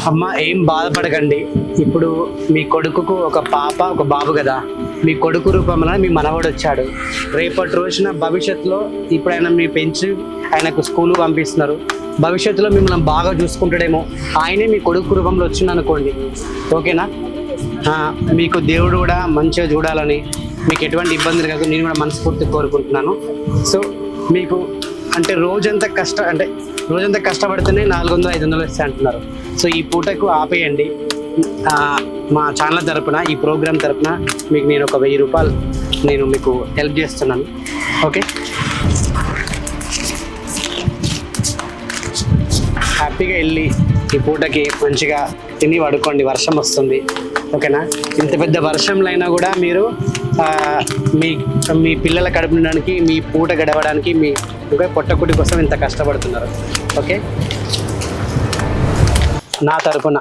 అమ్మ ఏం బాధపడకండి. ఇప్పుడు మీ కొడుకుకు ఒక పాప ఒక బాబు కదా, మీ కొడుకు రూపంలో మీ మనవడు వచ్చాడు. రేపటి రోజున భవిష్యత్తులో ఇప్పుడు ఆయన మీ పెంచి ఆయనకు స్కూల్ పంపిస్తున్నారు. భవిష్యత్తులో మిమ్మల్ని బాగా చూసుకుంటాడేమో, ఆయనే మీ కొడుకు రూపంలో వచ్చింది అనుకోండి. ఓకేనా? మీకు దేవుడు కూడా మంచిగా చూడాలని, మీకు ఎటువంటి ఇబ్బందులు కాదు నేను కూడా మనస్ఫూర్తిగా కోరుకుంటున్నాను. సో మీకు అంటే రోజంతా కష్టపడితేనే 400-500 ఇస్తాయి అంటున్నారు. సో ఈ పూటకు ఆపేయండి. మా ఛానల్ తరపున, ఈ ప్రోగ్రామ్ తరపున మీకు నేను ఒక 1000 రూపాయలు నేను మీకు హెల్ప్ చేస్తున్నాను. ఓకే, హ్యాపీగా వెళ్ళి ఈ పూటకి మంచిగా తిని పడుకోండి. వర్షం వస్తుంది. ఓకేనా? ఇంత పెద్ద వర్షంలో అయినా కూడా మీరు మీ పిల్లల కడుపు నిండడానికి, మీ పూట గడవడానికి, మీ పొట్టకుడి కోసం ఇంత కష్టపడుతున్నారు. ఓకే, నా తరపున